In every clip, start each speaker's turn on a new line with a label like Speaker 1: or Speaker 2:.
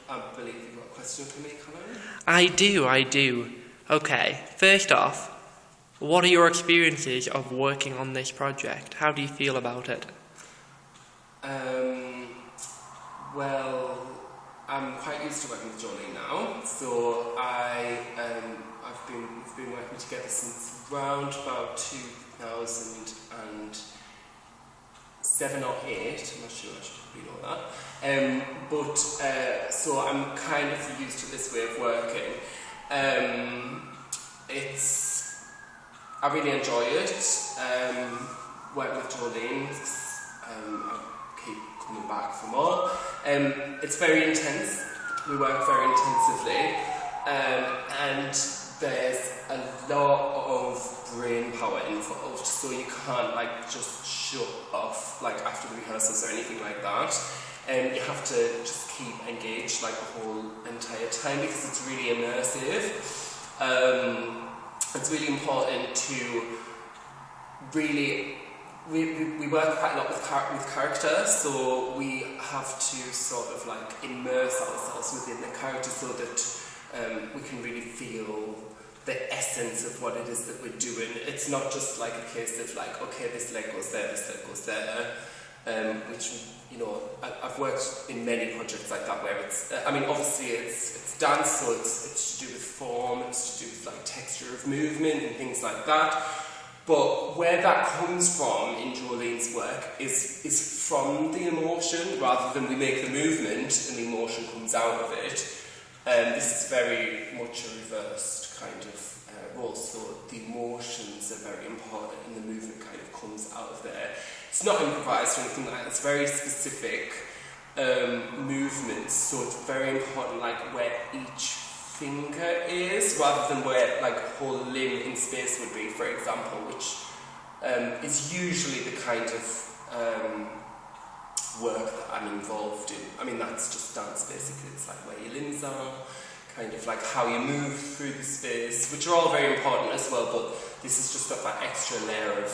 Speaker 1: I believe you've got a question for me, Colin?
Speaker 2: I do. Okay, first off, what are your experiences of working on this project? How do you feel about it?
Speaker 1: Well, I'm quite used to working with Joelene now, so we've been working together since around about 2007 or 8. I'm not sure, I should probably know that. So I'm kind of used to this way of working. I really enjoy it. Working with Joelene, I keep coming back for more. It's very intense. We work very intensively, and there's a lot of brain power involved. So you can't just shut off after the rehearsals or anything like that. You have to just keep engaged the whole entire time because it's really immersive. It's really important to really. We work quite a lot with character, so we have to sort of immerse ourselves within the character so that we can really feel the essence of what it is that we're doing. It's not just a case of okay, this leg goes there, which I've worked in many projects like that where it's obviously it's dance, so it's to do with form, it's to do with texture of movement and things like that. But where that comes from in Jolene's work is from the emotion rather than we make the movement and the emotion comes out of it. This is very much a reversed kind of role, so the emotions are very important and the movement kind of comes out of there. It's not improvised or anything like that, it's very specific movements, so it's very important where each finger is rather than where a whole limb in space would be, for example, which is usually the kind of work that I'm involved in. That's just dance basically. It's where your limbs are, kind of how you move through the space, which are all very important as well, but this has just got that extra layer of.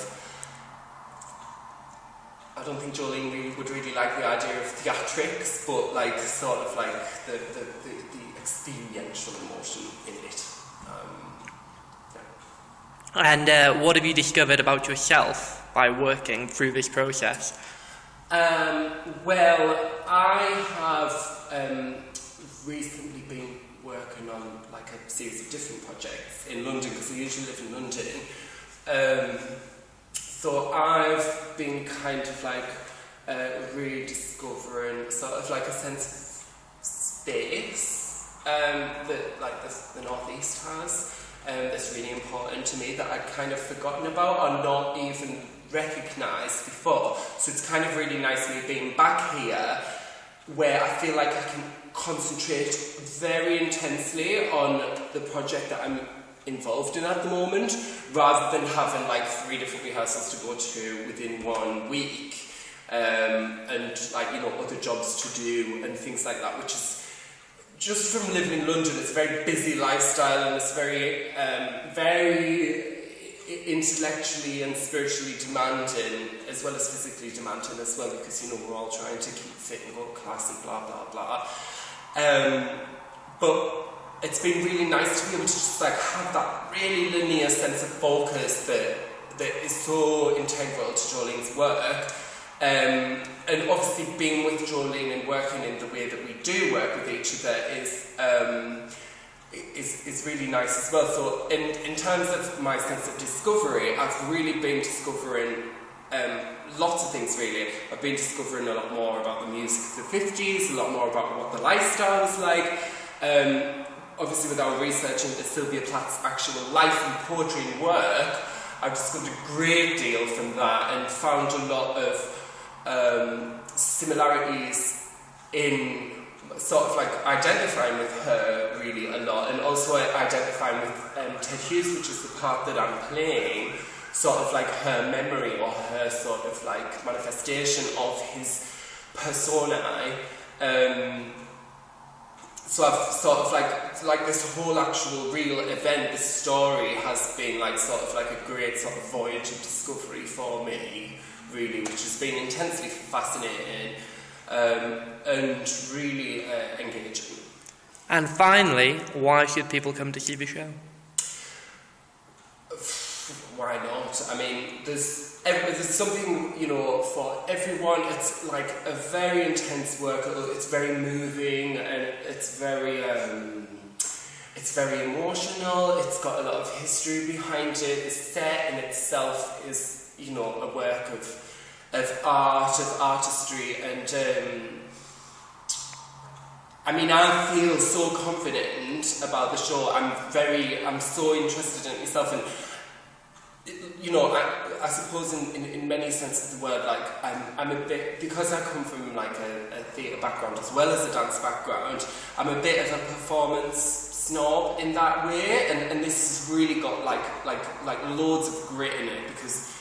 Speaker 1: I don't think Joelene would really like the idea of theatrics, but sort of the experiential emotion in it.
Speaker 2: And what have you discovered about yourself by working through this process?
Speaker 1: Well, I have recently been working on a series of different projects in London because I usually live in London. So I've been kind of rediscovering sort of a sense of space that the Northeast has. That's really important to me that I'd kind of forgotten about or not even recognised before. So it's kind of really nice me being back here where I feel I can concentrate very intensely on the project that I'm involved in at the moment, rather than having 3 different rehearsals to go to within 1 week, and other jobs to do and things like that, which is just from living in London. It's a very busy lifestyle and it's very intellectually and spiritually demanding as well as physically demanding as well, because we're all trying to keep fit and go to class and blah blah blah. But it's been really nice to be able to just have that really linear sense of focus that is so integral to Jolene's work. And obviously being with Joelene and working in the way that we do work with each other is really nice as well. So in terms of my sense of discovery, I've really been discovering lots of things really. I've been discovering a lot more about the music of the 50s, a lot more about what the lifestyle was like. Obviously with our research into Sylvia Plath's actual life and poetry and work, I've discovered a great deal from that and found a lot of similarities in sort of identifying with her really a lot, and also identifying with Ted Hughes, which is the part that I'm playing, sort of her memory or her sort of manifestation of his personae. So I've sort of this whole actual real event, this story has been sort of a great sort of voyage of discovery for me, really, which has been intensely fascinating and really engaging.
Speaker 2: And finally, why should people come to see the show?
Speaker 1: Why not? I mean, there's something, for everyone. It's like a very intense work. It's very moving, and it's very emotional. It's got a lot of history behind it. The set in itself is, a work of art, of artistry, and I feel so confident about the show. I'm so interested in it myself, and I suppose in many senses of the word, like I'm a bit, because I come from like a theatre background as well as a dance background. I'm a bit of a performance snob in that way, and this has really got like loads of grit in it, because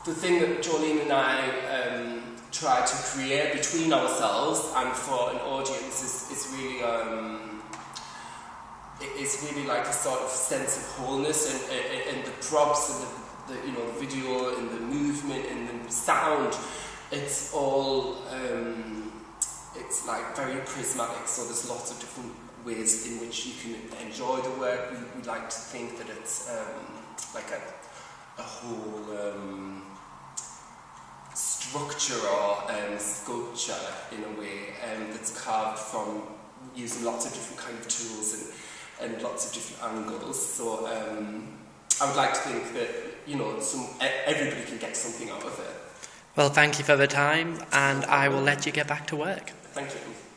Speaker 1: the thing that Joelene and I try to create between ourselves and for an audience is really it's really like a sort of sense of wholeness, and the props and the video and the movement and the sound. It's all it's like very prismatic. So there's lots of different ways in which you can enjoy the work. We like to think that it's like a whole structure or sculpture in a way that's carved from using lots of different kind of tools and lots of different angles. So I would like to think that everybody can get something out of it.
Speaker 2: Well, thank you for the time, and I will let you get back to work.
Speaker 1: Thank you.